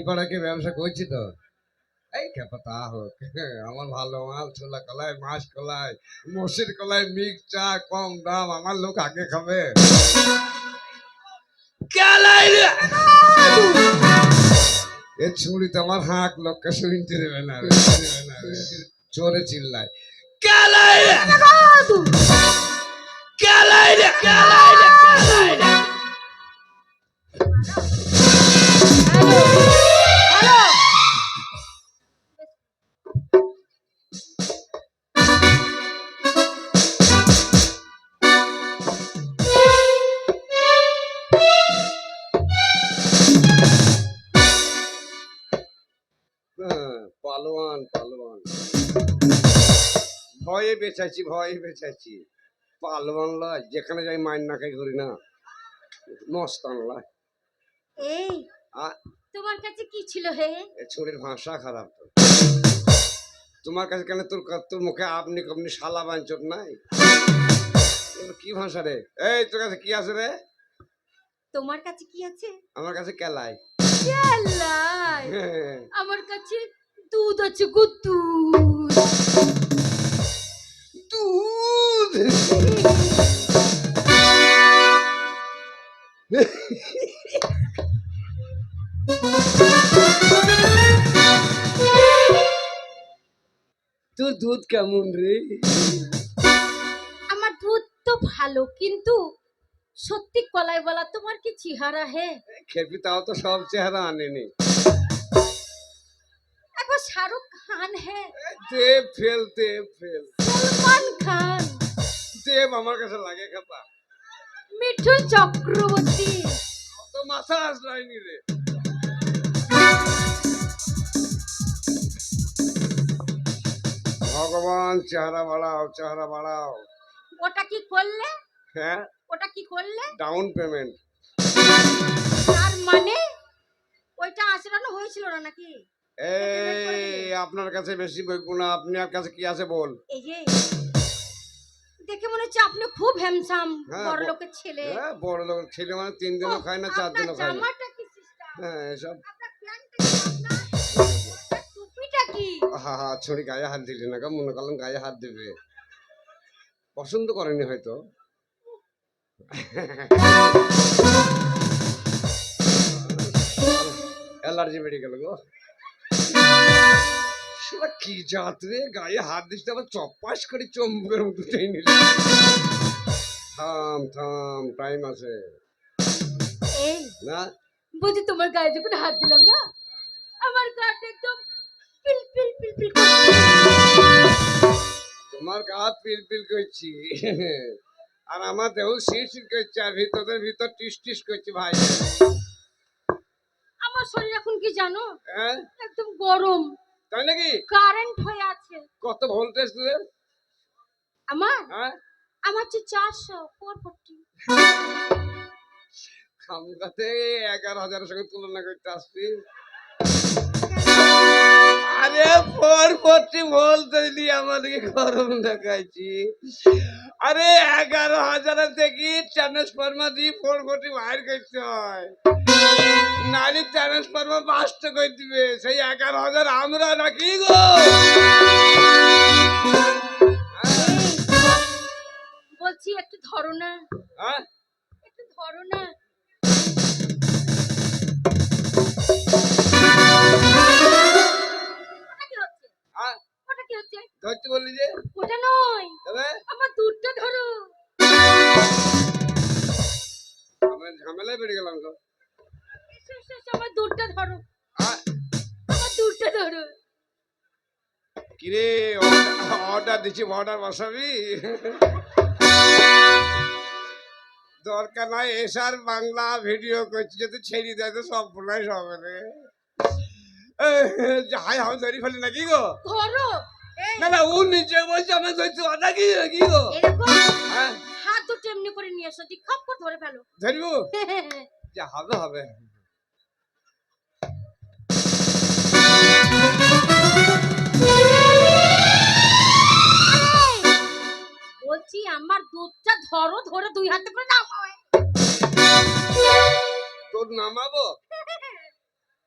এই পাড়াকে ব্যবসা করছি তো, এই খেপা তা হোক, আমার ভালো মাল ছোলা কলাই মাছ কলাই মসির কলাই মিক্স চা কম দাম, আমার লোক আগে খাবে। এ ছুরি তো আমার হাঁক লোককে শুনতে দেবে না রে, চোরে চিল্লায় পালোয়ান পালোয়ান, ভয়ে বেঁচাইছি পালোয়ান লয়, যেখানে যাই মাইন না খাই ঘুরি না, মস্তান লয়। এই তোমার কাছে কি ছিল হে? ছুরির ভাষা খারাপ তো। তোমার কাছে কেন? তোর মুখে আপনি কমনি শালা বাঞ্চত নাই, কি ভাষা রে? এই তোর কাছে কি আছে রে? তোমার কাছে কি আছে? আমার কাছে কেলাই। কেলাই? আমার কাছে দুধ আছে গো, দুধ। দুধ? তোর দুধ কেমন রে? আমার দুধ তো ভালো, কিন্তু সত্যি কলাই বলা তোমার কি চেহারা হে? খেপি তাও তো সব চেহারা আনেনি। একবার শাহরুখ খান হে, দেব ফেল সলমান খান, দেব আমার কাছে লাগে খাপা। মিঠুন চক্রবর্তী, তো মাথা আসলাইনি রে। ভগবান চেহারা বাড়াও। ওটা কি করলে? হ্যাঁ, ওটা কি করলে? Down payment. তার মানে ওইটা আচরণ হয়েছিল না নাকি? এই আপনার কাছে বেশি বলবো না, আপনার কাছে কি আছে বল। এই যে দেখে মনে হচ্ছে আপনি খুব হ্যান্ডসাম, বড় লোকের ছেলে। হ্যাঁ, বড় লোকের ছেলে মানে 3 দিনও খায় না, 4 দিনও খায় না। জামাটা কি সিস্টেম? হ্যাঁ, এসব। আপনার প্যান্টটা কি? আপনার টুপিটা কি? হা ছড়ি গায়ে হাত দিলি না, মনে করলাম গায়ে হাত দেবে, পছন্দ করেনি হয়তো। অ্যালার্জি বেড়ে গেল গো। কি জাত রে, গায়ে হাত দিস আবার চপাস করে চম্বুকের মতো টেনে নিল। থাম টাইম আছে। এই না বুঝি তোমার গায়ে যখন হাত দিলাম না, আমার গাটা একদম পিল করছে। তোমার গা পিল করছি, আর আমার দেহ শিরশির করছে, আর ভিতর টিস করছে ভাই। আমার শরীর এখন কি জানো? হ্যাঁ, একদম গরম। তাই নাকি? কারেন্ট হয়ে আছে। কত ভোল্টেজ তোদের? আমার হ্যাঁ, আমার যে 440। খামগাতে 11,000 সঙ্গে তুলনা করতে আসছি। আরে 440 ভোল্ট দিয়ে আমাদেরকে গরম দেখাইছি। আরে 11,000 থেকে ট্রান্সফরমার দিয়ে 440 বাইর করতে হয়, নারী ট্রান্সফরমার বাস্ট করে দিবে। সেই 11,000 আমরা নাকি গো? বলছি একটু ধরো না। হ্যাঁ, একটু ধরো না। ওটা কি হচ্ছে? ধরতে বললি যে? ওটা নয়, আমার দুধটা ধরো। আমার ঝামেলায় বেড়ে গেলাম তো। আমার দুধটা ধরো, আমার দুধটা ধরো। কিরে, অর্ডার দিচ্ছি, অর্ডার বসাবি? দরকার নাই, এসার বাংলা ভিডিও করছি, যদি ছেড়ে দেয় তো সব পুরাই হবে রে। হাই হাই ধরি ফেলি নাকি গো? ধরো। না ও নিচে বলছে, আমি ধরছি ওটা কি গো? হ্যাঁ, হাত দুটো এমনি করে নিয়ে এসো, খপ করে ধরে ফেলো। ধরবো? যা হবে। বলছি আমার দুধটা ধরো, ধরে 2 হাতে করে নাও। তোর নামাবো?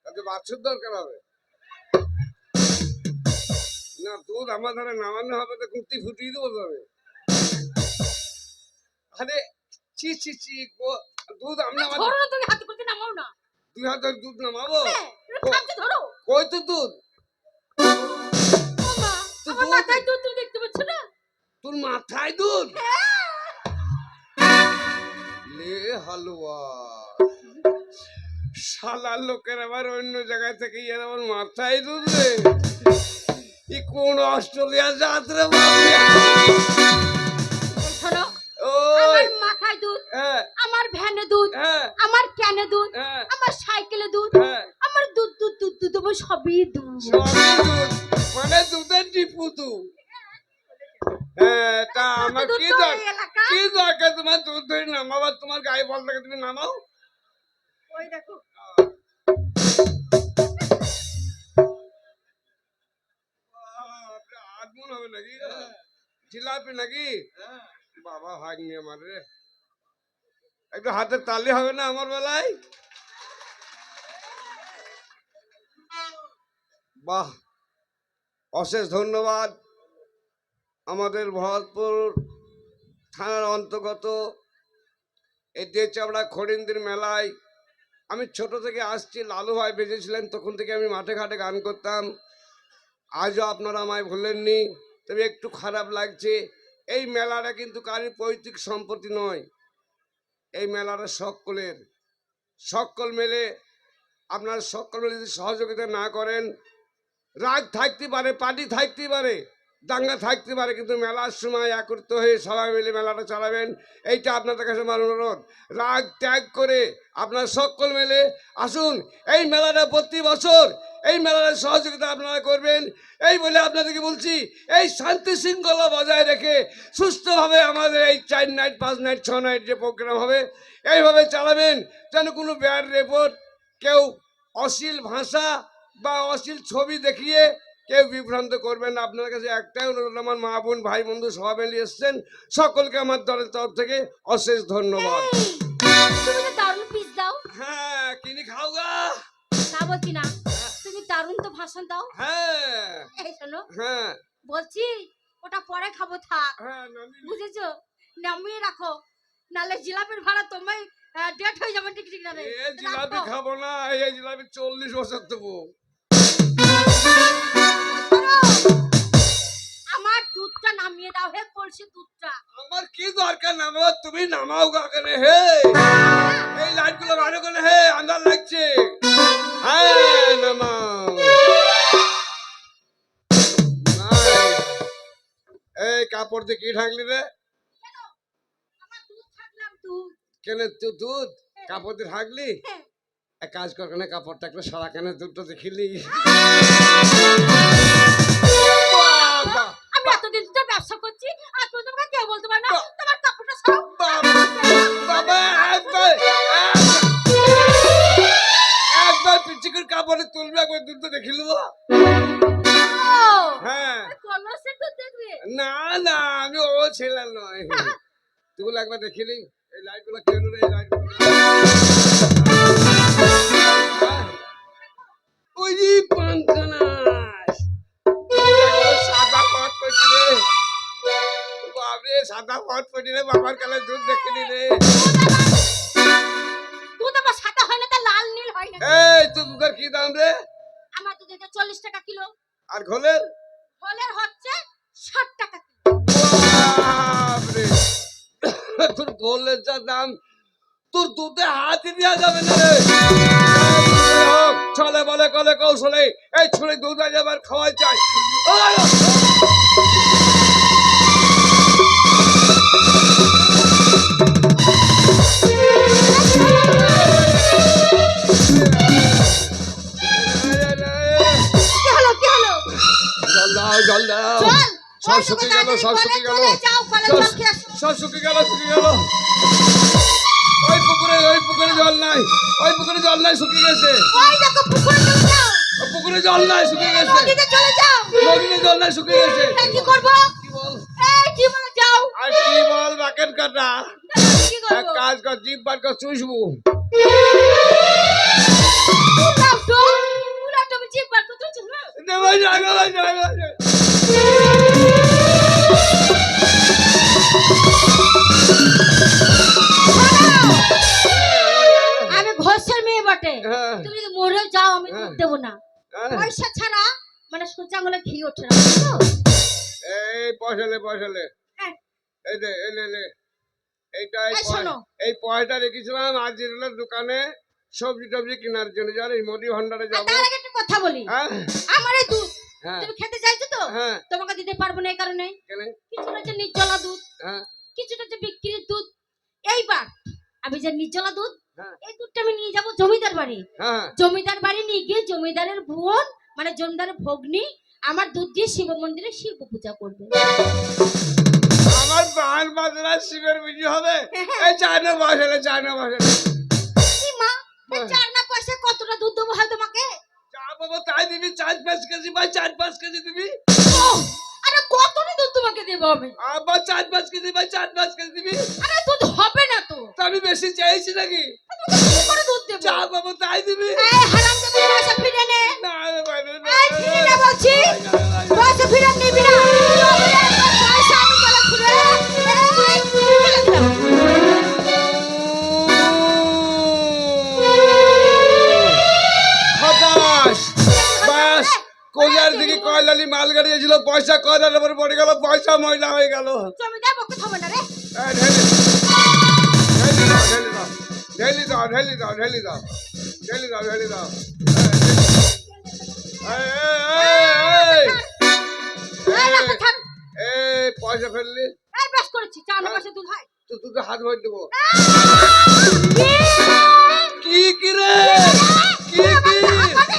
তাতে বাছুর দরকার হবে না, দুধ আমার ধারে নামানো হবে তো কুর্তি ফুটিয়ে দেবো তবে। আরে ছি ছি ছি দুধ আমি ধরো না, তুমি হাতে করতে নামাও না। 2000 দুধ নামাবো? হ্যাঁ, খাচ্ছে ধরো। কই তো দুধ? ওমা, আমার মাথায় দুধ তুমি দেখতে পাচ্ছ না? তোর মাথায় দুধ? হ্যাঁ। লে হালুয়া, শালার লোকের আবার অন্য জায়গায় থেকে এর আমার মাথায় দুধ রে। ই কোন অস্ট্রেলিয়া যাত্রা বাবা? শোনো, ওই আমার মাথায় দুধ, হ্যাঁ আমার ভ্যানে দুধ, হ্যাঁ আমার ক্যানে দুধ, হ্যাঁ আমার সাইকেলে দুধ, হ্যাঁ, আমার দুধ দুধ দুধ দুধ আমার সবই দুধ। সবই দুধ, মানে দুধের টিপু তু। হ্যাঁ, তা আমার দুধ কি তো দরকার? এই এলাকা। কি দরকার তোমার দুধ ধরে নামাবার? তোমার গায়ে বল থাকে, তুমি নামাও। ওই দেখো, আগুন হবে নাকি? জিলাপি নাকি? বাবা ভাগ্নি আমার রে, একটু হাতে তালি হবে না আমার বেলায়? বাহ, অশেষ ধন্যবাদ। আমাদের ভরতপুর থানার অন্তর্গত এই দেচাবড়া খড়িন্দির মেলায় আমি ছোট থেকে আসছি। লালু ভাই বেজেছিলেন, তখন থেকে আমি মাঠে ঘাটে গান করতাম। আজও আপনারা আমায় ভুলেননি, তবে একটু খারাপ লাগছে। এই মেলাটা কিন্তু কারোর পৈতৃক সম্পত্তি নয়, এই মেলাটা সকলের। সকল মিলে আপনারা সকল মিলে যদি সহযোগিতা না করেন, রাগ থাকতে পারে, পার্টি থাকতে পারে, দাঙ্গা থাকতে পারে, কিন্তু মেলার সময় একত্রিত হয়ে সবাই মিলে মেলাটা চালাবেন, এইটা আপনাদের কাছে আমার অনুরোধ। রাগ ত্যাগ করে আপনারা সকল মিলে আসুন। এই মেলাটা প্রতি বছর এই মেলার সহযোগিতা আপনারা করবেন, এই বলে আপনাদেরকে বলছি। এই শান্তি শৃঙ্খলা বজায় রেখে সুস্থভাবে আমাদের এই 4 নাইট 5 নাইট 6 নাইট যে প্রোগ্রাম হবে এইভাবে চালাবেন, যেন কোনো ব্যাড রিপোর্ট, কেউ অশ্লীল ভাষা বা অশ্লীল ছবি দেখিয়ে কেউ বিভ্রান্ত করবেন না। আপনার কাছে একটাই অনুরোধ, আমার মা বোন ভাই বন্ধু সবাই মিলে এসছেন, সকলকে আমার দলের তরফ থেকে অশেষ ধন্যবাদ। তুমি তো দারুণ পিস দাও। হ্যাঁ, কিনে খাও গা। তা বলছি না, তুমি দারুণ তো ভাষণ দাও। হ্যাঁ এই শোনো, হ্যাঁ বলছি ওটা পরে খাবো, থাক। হ্যাঁ, বুঝেছো, নামিয়ে রাখো, নালে জিলাপির ভাড়া তোমায় ডেট হয়ে যাবে। ঠিক ঠিক না রে, এই জিলাপি রাখো। খাবো না, এই জিলাপি 40 বছর দেবো। আমার দুধটা নামিয়ে দাও হে, কলসি দুধটা। আমার কি দরকার নামাও? তুমি নামাও গা কেনে হে? এই লাইট গুলো ভালো করে হে, আন্ধার লাগছে। হ্যাঁ নামাও। নাই। এই কাপড় দিয়ে কি ঢাকলি রে? কেন? আমার দুধ থাকলাম দুধ। কেন তুই দুধ কাপড় দিয়ে ঢাকলি? হ্যাঁ। এক কাজ কর, কেন কাপড়টা একটু সারা, কেন দুধটা দেখিলি? বাবা, আমি এতদিন তো ব্যবসা করছি, আর তুমি তোমাকে কেউ বলতে পারে না তোমার কাপড়টা সরাও। বাবা, একবার পিচিকুর কাপড়ে তুলবে, একবার দুধটা দেখিলি? ও, হ্যাঁ, কলসের দুধ দেখবে? না না, আমি ও ছেলে নয়। তুই একবার দেখিলি? এই লাইট গুলো কেন রে? এই লাইট ওই যে পাঙ্কানাস সাদা পট পড়ি রে, বাবরে সাদা পট পড়ি রে, বাবার কালে দুধ দেখিনি রে। দুধ আমার সাদা হয় না, তা লাল নীল হয় না। এই তুই দুধের কি দাম রে? আমার দুধ 40 টাকা কিলো, আর ঘোলের? হলের হচ্ছে 60 টাকা কিলো। বাবরে, তোর ঘোলের যা দাম, তোর দুধে হাতই দেওয়া যাবে না রে। চলে বলে কলে কৌশলে এই ছুরি দুধ যাবার খাওয়াই চাই। কি হলো, কি হলো? জল দাও, জল দাও। চল, সব শুকিয়ে গেল, সব শুকিয়ে গেল, যাও, কলে সব- জল খেয়ে আসো। সব শুকিয়ে গেল, শুকিয়ে গেল। ওই পুকুরে জল নাই, ওই পুকুরে জল নাই, শুকিয়ে গেছে। ওই দেখো, পুকুরে চলে যাও, ওই পুকুরে জল নাই, শুকিয়ে গেছে। নদীতে চলে যাও। নদীতে জল নাই, শুকিয়ে গেছে। এই কি করবো? কি বল? এই কি বলে যাও? আর কি বল বাকেট কাটা? কি এক করবো? কাজ কর, জিভ বার কর, চুষবো। যাও তো। ভাই জাগো ভাই জাগো। আমি ঘোষের মেয়ে বটে, হ্যাঁ, তুমি যদি মরে যাও আমি হ্যাঁ। দুধ দেবো না। হ্যাঁ। পয়সা ছাড়া মানে সোজা আঙুলে ঘি ওঠে না, বুঝছো? এই পয়সালে হ্যাঁ। এই দে এই লে লে এইটা এই শোনো। এই পয়সা রেখেছিলাম আজিরুলের দোকানে সবজি টবজি কেনার জন্য, জানিস মোদি ভান্ডারে আর যাবো। তার আগে একটা কথা বলি, হ্যাঁ আমার এই দুধ হ্যাঁ তুমি খেতে চাইছো তো, হ্যাঁ তোমাকে দিতে পারবো না এই কারণে কেন? কিছুটা হচ্ছে নির্জলা দুধ, হ্যাঁ কিছুটা হচ্ছে বিক্রির দুধ। এইবার আমি যে নির্জলা দুধ, হ্যাঁ এই দুধটা আমি নিয়ে যাবো জমিদার বাড়ি। হ্যাঁ জমিদার বাড়ি নিয়ে গিয়ে জমিদারের বোন মানে জমিদারের ভগ্নী আমার দুধ দিয়ে শিব মন্দিরে শিব পূজা করবে। আমার বান বাজরা শিবের বিজি হবে। হ্যাঁ। এই চায়না বসালে কি মা, এই 4 না পয়সা কতটা দুধ দেবো হয় তোমাকে? চা বাবা তাই দিবি 4-5 কেজি ভাই, 4-5 কেজি দিবি। ওহ, আরে কতটা দুধ তোমাকে দেবো আমি? আবার 4-5 কেজি ভাই, 4-5 কেজি দিবি। আরে দুধ হবে না তো, তা আমি বেশি চাইছি নাকি? তোমাকে কি করে দুধ দেবো? চা বাবা তাই দিবি। এই হারামজাদা, পয়সা ফিরে নে। না রে ভাই না, এই ফিরে নে বলছি, পয়সা ফিরে নিবি না। পয়সা আমি গলা খুলে এই ফেলে দিলাম। হতাশ বাস কোজার দিকে কয়লালি মাল গাড়ি এসেছিল, পয়সা কয়লার উপর পড়ে গেল, পয়সা ময়লা হয়ে গেল। জমিদার বকে থামো না রে। এই ঢেলি দাও ঢেলি দাও ঢেলি দাও ঢেলি দাও ঢেলি দাও ঢেলি দাও। এই, এই, এই, এই রাখো, থাম। এই পয়সা ফেললি এই বেশ করেছি, 4 না পয়সা দুধ হয়। তো তোকে হাত ভরে দেবো। কি রে কি বাপে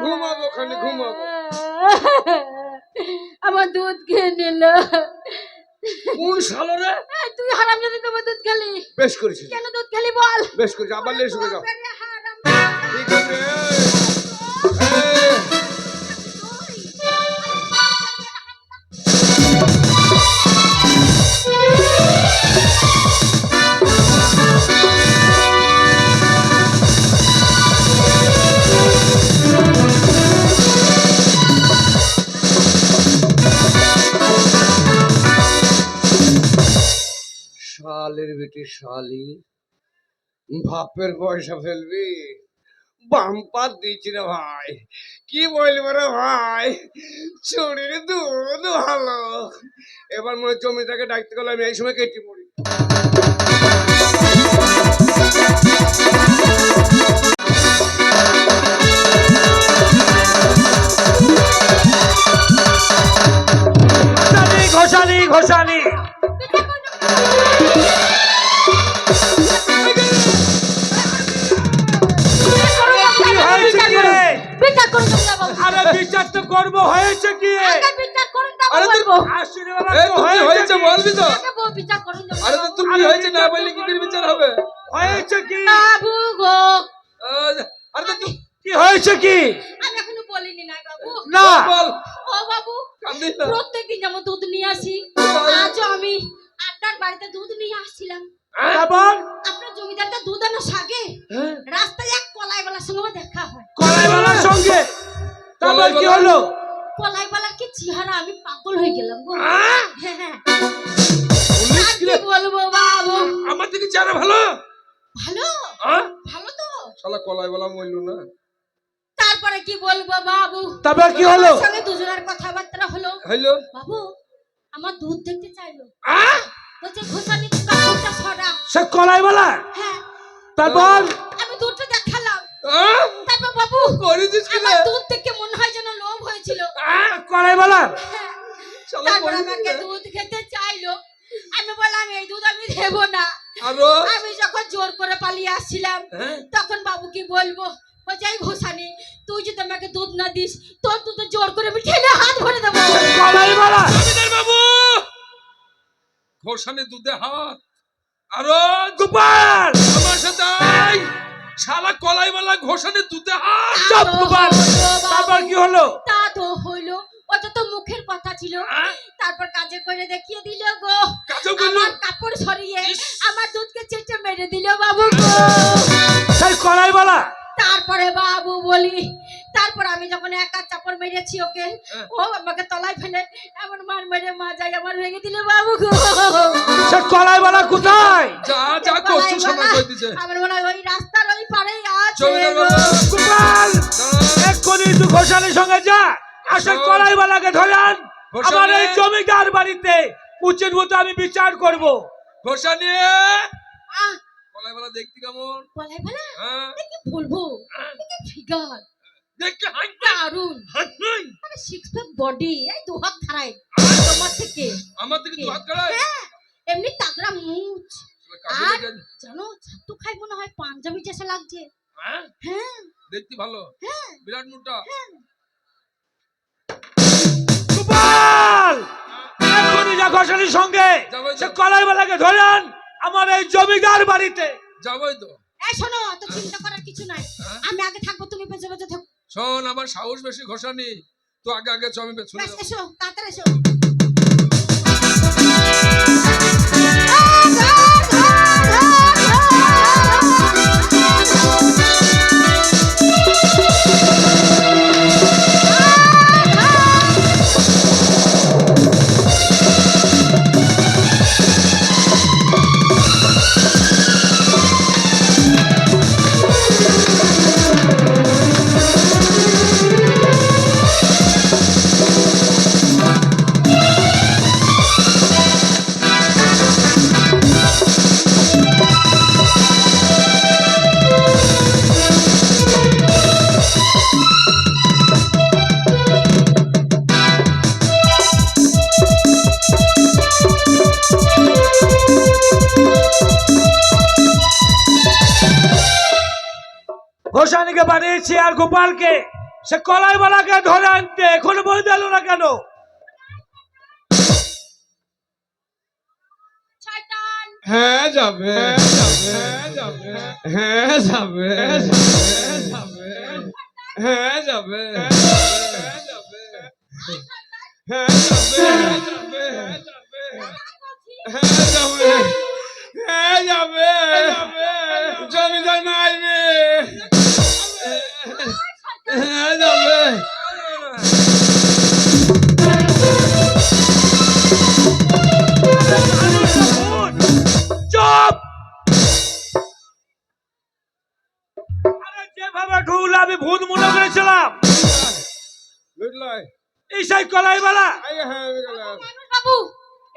ঘুমাবো খালি ঘুমাবো। আমার দুধ খেয়ে নিল। কোন শালো রে? তুই হারামজাদা, তোমার দুধ খেলি। বেশ করেছিস কেন দুধ খেলি বল? বেশ করেছিস, আবার লেট শুকে যাও। হারামজাদা। ঠিক আছে এই, শালের বেটি শালি বাপের পয়সা ফেলবি, বাম্পার দিয়েছি রে ভাই। কি বলবো রে ভাই, চুরির দুধ ভালো। এবার মনে হচ্ছে জমিটাকে ডাকতে গেলে আমি এই সময় কেটে পড়ি। ঘোষানি ঘোষানি বিচার করুন জমিদার বাবু। আরে বিচার তো করবো, হয়েছে কি? আগে বিচার করুন, তারপর আরে বলবো। আশ্বিনী বাবা, এই তো কি হয়েছে বলবি তো? আগে বিচার করুন জমিদার আরে তো বাবু। তোর কি হয়েছে না বললে কি করে বিচার হবে? হয়েছে কি? বাবু গো, আরে তো তুই কি হয়েছে কি? আমি এখনো বলিনি না বাবু। না বল ও বাবু, কান্দিস না। প্রত্যেকদিন যেমন দুধ নিয়ে আসি, আজও আমি আপনার বাড়িতে দুধ নিয়ে আসছিলাম। তারপর আপনার জমিদারটা দুধ আনার আগে রাস্তায় এক কলাইওয়ালার সঙ্গে আমার দেখা হয়। কলাইওয়ালার সঙ্গে? তারপর কি হলো? কলাইওয়ালার কি চেহারা, আমি পাগল হয়ে গেলাম গো। আহ! হ্যাঁ, হ্যাঁ। পুলিশ আর কি কি রে? বলবো বাবু? আমার থেকে চেহারা ভালো। ভালো, হ্যাঁ ভালো তো। শালা কলাই বলা মইল না। তারপরে কি বলবো বাবু? তারপর কি হলো? আমার সঙ্গে দুজনের কথাবার্তা হলো। হইলো বাবু আমার দুধ দেখতে চাইলো, আহ বলছে ঘোষানি কাপড়টা সরা। সে কলাইওয়ালা? হ্যাঁ, তারপর? আমি দুধটা দেখালাম। আহ তারপর বাবু করেছিস কি আমার রে? দুধ দেখে মনে হয় যেন লোভ হয়েছিল। কলাইওয়ালা? হ্যাঁ, শালা তারপর করেছিস আমাকে রে? দুধ খেতে চাইলো। আমি বললাম এই দুধ আমি দেবো না। আরো আমি যখন জোর করে পালিয়ে আসছিলাম হ্যাঁ তখন বাবু কি বলবো, ও যাই ঘোষানি, তুই যদি আমাকে দুধ না দিস তোর দুধ জোর করে আমি ঠেলে হাত ভরে দেবো। কলাইওয়ালা জমিদার বাবু ঘোষানে দুধে হাত আরো গোপাল আমার সাথে আয়। শালা কলাইওয়ালা ঘোষানে দুধে হাত। চুপ গোপাল। তারপর কি হলো? তা তো হইলো, ওটা তো মুখের কথা ছিল। হ্যাঁ? তারপর কাজে করে দেখিয়ে দিল গো, কাজও করলো? আমার কাপড় সরিয়ে ইস। আমার দুধকে চেটে মেরে দিল বাবু গো। সেই কলাইওয়ালা তারপরে বাবু বলি, তারপর আমি যখন একা চাপড় মেরেছি ওকে, হ্যাঁ। ও আমাকে তলায় ফেলে এমন মার মেরে মা যাই আমার ভেঙে দিল বাবু গো। সে কলাইওয়ালা কোথায়? যা যা করছো সবাই কই দিছে। আমার মনে হয় ওই রাস্তার ওই পারেই আছে জমিদার গো। বাবু গোপাল এক্ষুনি তুই ঘোষানির সঙ্গে যা, আসল কলাইওয়ালাকে ধরে আন। ঘোষানি। আমার এই জমিদার বাড়িতে উচিত মতো আমি বিচার করব। ঘোষানি আহ, কলাইওয়ালা দেখতে কেমন? বলাই ভালা হ্যাঁ কি বলবো, হ্যাঁ। কি ফিগার, দেখতে হাঁট দারুন, হাঁট নাই। মানে সিক্স প্যাক বডি, এই দু হাত ধারায় তোমার থেকে। আমার থেকে দু হাত করায় হ্যাঁ, এমনি তাগড়া মুখ, কাজে আর লেগে- জানো ছাতু খাই মনে হয় পাঞ্জাবি চেষে লাগছে। হ্যাঁ হ্যাঁ দেখতে ভালো হ্যাঁ বিরাট মোটা। গোপাল এক্ষুনি যা ঘোষানির সঙ্গে, যাবো তো। সে কলাইওয়ালাকে ধরে আন আমার এই জমিদার বাড়িতে। যাবোই তো। এই শোনো, তো চিন্তা করার কিছু নাই, হ্যাঁ? আমি আগে থাকবো, তুমি পেছনে পেছনে থাকো। শোন আমার সাহস বেশি ঘোষানি, তো আগে আগে চমি পেছনে ব্যাস, যাবো। এসো তাড়াতাড়ি এসো। ঘোষানিকে বানিয়েছি আর গোপালকে, সে কলাইওয়ালাকে ধরে আনতে এখনো বলে দিল না কেন? শয়তান, হ্যাঁ যাবে হ্যাঁ যাবে হ্যাঁ যাবে হ্যাঁ যাবে হ্যাঁ যাবে হ্যাঁ যাবে হ্যাঁ যাবে জমিদার মারবে হ্যাঁ যাবে চুপ! আরে যেভাবে ঢুল আমি ভূত মনে করেছিলাম, বুঝলাই এই সেই কলাইওয়ালা। আগে হ্যাঁ আমি গেলাম মানুষ বাবু,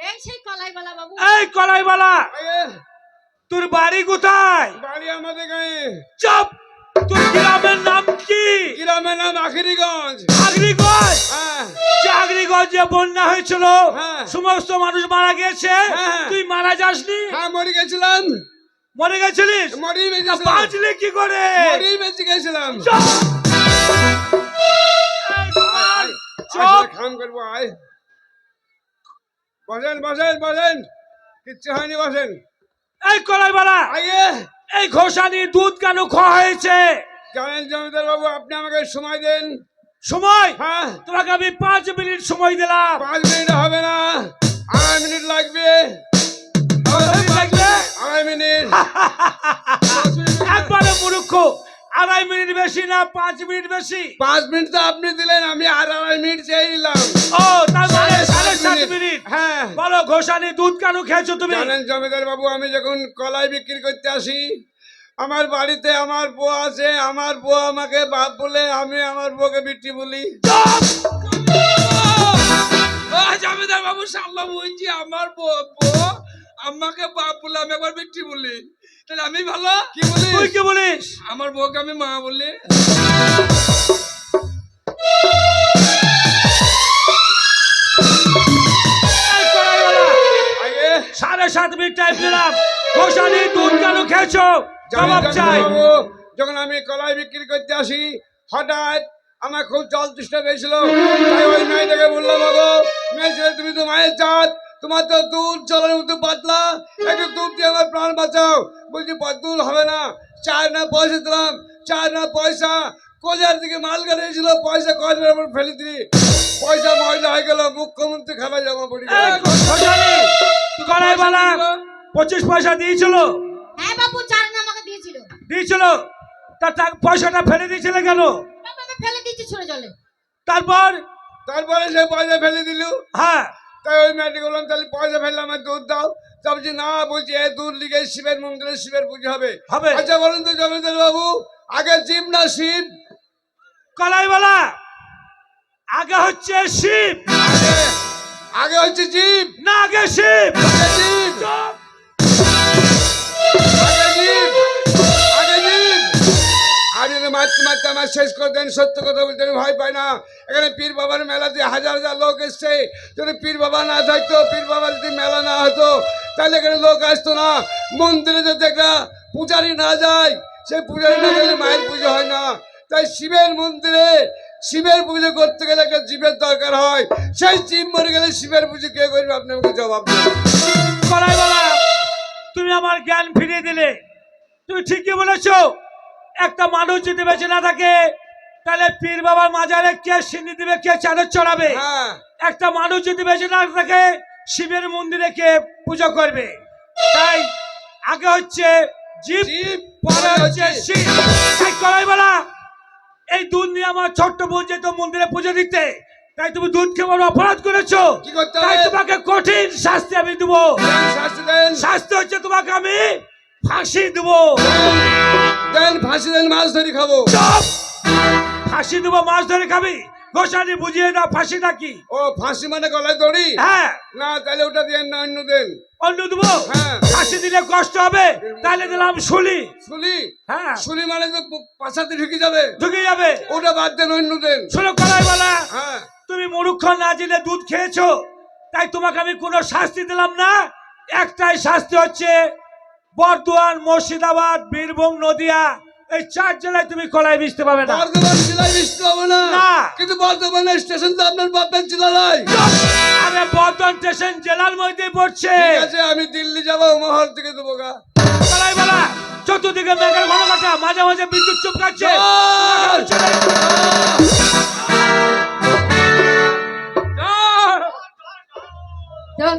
এই সেই কলাইওয়ালা বাবু। এই কলাইওয়ালা, আগে তোর বাড়ি কোথায়? বাড়ি আমাদের গায়ে চুপ! তোর গ্রামের নাম কি? গ্রামের নাম আখিরিগঞ্জ আগরিগঞ্জ। হ্যাঁ যে আগরিগঞ্জে বন্যা হয়েছিল, হ্যাঁ। সমস্ত মানুষ মারা গেছে, হ্যাঁ। তুই মারা যাসনি? হ্যাঁ মরে গেছিলাম মরে গেছিলিস? মরি তা বেঁচেছিলাম বাঁচলি কি করে? মরি বেঁচে গেছিলাম চুপ! আয়, চুপ! আয়, খাম করবো আয় বসেন বসেন বসেন কিচ্ছু হয়নি বসেন এই কলাইওয়ালা, আগে এই ঘোষানি দুধ কেন খাওয়া হয়েছে? জানেন জমিদার বাবু আপনি আমাকে সময় দেন সময় হ্যাঁ তোমাকে আমি 5 মিনিট সময় দিলাম। 5 মিনিট হবে না 2.5 মিনিট লাগবে লাগবে? 2.5 মিনিট একবারে মূর্খ। 2.5 মিনিট বেশি না 5 মিনিট বেশি? 5 মিনিট তো আপনি দিলেন আমি আর 2.5 মিনিট চেয়ে নিলাম ও তার মানে 7.5 7.5 মিনিট। হ্যাঁ বলো ঘোষানি দুধ কেন খেয়েছো তুমি? জানেন জমিদার বাবু আমি যখন কলাই বিক্রি করতে আসি আমার বাড়িতে আমার বউ আছে আমার বউ আমাকে বাপ বলে আমি আমার বউকে বিটি বলি চুপ! ও জমিদার বাবু সাল্লাহ বলছি আমার বউ আমাকে বাপ বলে আমি একবার বিক্রি বলি, তাহলে আমি ভালো কি বলি তুই কি বলিস? আমার বউকে আমি মা বলি। এই কলাইওয়ালা, আগে 7.5 মিনিট টাইম দিলাম, ঘোষানি দুধ কেন খেয়েছো? জবাব জানেন চাই। জমিদার বাবু যখন আমি কলাই বিক্রি করতে আসি হঠাৎ আমার খুব জল তৃষ্ণা পেয়েছিল, তাই ওই মেয়েটাকে বললাম, বাবু মেয়ে ছেলে তুমি তো মায়ের জাত, তোমার তো দুধ জলের মতো পাতলা, একটু দুধ দিয়ে আমার প্রাণ বাঁচাও। বলছি দুধ হবে না, 4 না পয়সা দিলাম, 4 না পয়সা, কোজার দিকে মাল গাড়িয়েছিল, পয়সা কয়টার উপর ফেলে দিলি, পয়সা ময়লা হয়ে গেল, মুখ্যমন্ত্রী খানা জমা পড়ে গেল। কলাইওয়ালা 25 পয়সা দিয়েছিল? হ্যাঁ বাবু, 4 আনা আমাকে দিয়েছিল। দিয়েছিল, তার পয়সাটা ফেলে দিয়েছিলে কেন? বাবা আমি ফেলে দিয়েছি ছোড়ে জলে। তারপর? তারপরে সে পয়সা ফেলে দিল। হ্যাঁ, তাই ওই মেয়েটি বললাম, তাহলে পয়সা ফেললে আমার দুধ দাও। তা বলছি না, বলছি এই দুধ লিগে শিবের মন্দিরে শিবের পুজো হবে। হবে। আচ্ছা বলুন তো জমিদার বাবু, আগে জীব না শিব? কলাইওয়ালা আগে হচ্ছে শিব। আগে আগে হচ্ছে জীব না, আগে শিব। আগে জীব চুপ! আগে জীব আগে জীব। আরে রে, মারতে মারতে আমার শেষ করে দেন। সত্য কথা বলতে আমি ভয় পাই না। এখানে পীর বাবার মেলাতে হাজার হাজার লোক এসছে। যদি পীর বাবা না থাকতো, পীর বাবার যদি মেলা না হতো, তাহলে এখানে লোক আসতো না। মন্দিরে যদি একটা পূজারি না যায়, সেই পূজারি না গেলে মায়ের পুজো হয় না। তাই শিবের মন্দিরে শিবের পুজো করতে গেলে একটা জীবের দরকার হয়। সেই জীব মরে গেলে শিবের পুজো কে করবে? আপনি আমাকে জবাব দেন। কলাইওয়ালা তুমি আমার জ্ঞান ফিরিয়ে দিলে। তুমি ঠিকই বলেছো, একটা মানুষ যদি বেঁচে না থাকে তাহলে পীর বাবার মাজারে কে সিন্নি দিবে, কে চাঁদের চড়াবে? হ্যাঁ, একটা মানুষ যদি বেঁচে না থাকে শিবের মন্দিরে কে পুজো করবে? তাই আগে হচ্ছে জীব, জীব, পরে হচ্ছে শিব। তাই কলাইওয়ালা এই দুধ নিয়ে আমার ছোট্ট বোন যেত মন্দিরে পুজো দিতে, তাই তুমি দুধ খেয়ে বড় অপরাধ করেছো। কি করতে তাই হবে? তোমাকে কঠিন শাস্তি আমি দেবো। দেন, শাস্তি দেন। শাস্তি হচ্ছে তোমাকে আমি ফাঁসি দেবো। দেন, ফাঁসি দেন, মাছ ধরে খাবো। চুপ! ফাঁসি দেবো, মাছ ধরে খাবি? গোসানি বুঝিয়ে দাও ফাঁসিটা কি। ও, ফাঁসি মানে গলায় দড়ি? হ্যাঁ, না, তাহলে ওটা দেন না, অন্য দেন। অন্য দেবো? হ্যাঁ। ফাঁসি দিলে কষ্ট হবে, তাহলে দিলাম শুলি। শুলি? হ্যাঁ, শুলি মানে তো পাশাতে ঢুকে যাবে। ঢুকে যাবে। ওটা বাদ দেন, অন্য দেন। শোনো কলাইওয়ালা, হ্যাঁ, তুমি মূর্খ না জেনে দুধ খেয়েছো, তাই তোমাকে আমি কোনো শাস্তি দিলাম না। একটাই শাস্তি হচ্ছে বর্ধমান, মুর্শিদাবাদ, বীরভূম, নদিয়া এই 4 জেলায় তুমি কলাই বেচতে পাবে না। বর্ধমান জেলায় বৃষ্টি হবে না? না। কিন্তু বর্ধমানের স্টেশন তো আপনার বাপের জেলা নয়। আরে বর্ধমান স্টেশন জেলার মধ্যে পড়ছে। ঠিক আছে, আমি দিল্লি যাবো, মহল থেকে দেবো গা। কলাইওয়ালা চতুর্দিকে মেঘের ঘন কাটা, মাঝে মাঝে বিদ্যুৎ চমকাচ্ছে। চল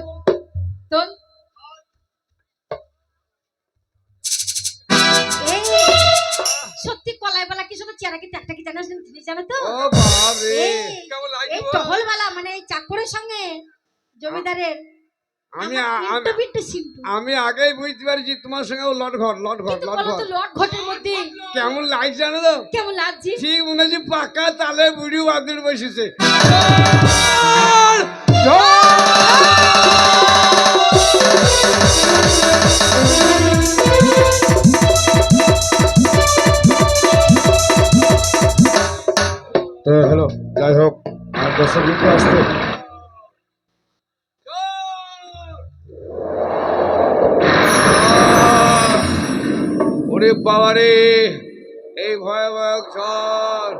চল। এই সত্যি কলাইওয়ালা কি শুধু চেহারা কি একটা কি জানো জানো তো? ও বাপ রে, এই কেমন এই লাগছে? টহলওয়ালা মানে এই চাকরের সঙ্গে জমিদারের আমি আমার বিট্টু সিম্পু। আমি আগেই বুঝতে পারছি তোমার সঙ্গে লট ঘর কিন্তু বলো তো লট ঘটের মধ্যে কেমন লাগছে জানো তো? কেমন লাগছে? ঠিক মনে হচ্ছে পাকা তালে বুড়ি বাদুর বসেছে। তো হ্যালো, যাই হোক আর দর্শক মিত্র আসছে। ওরে বাবারে, এই ভয়াবহ ঝড়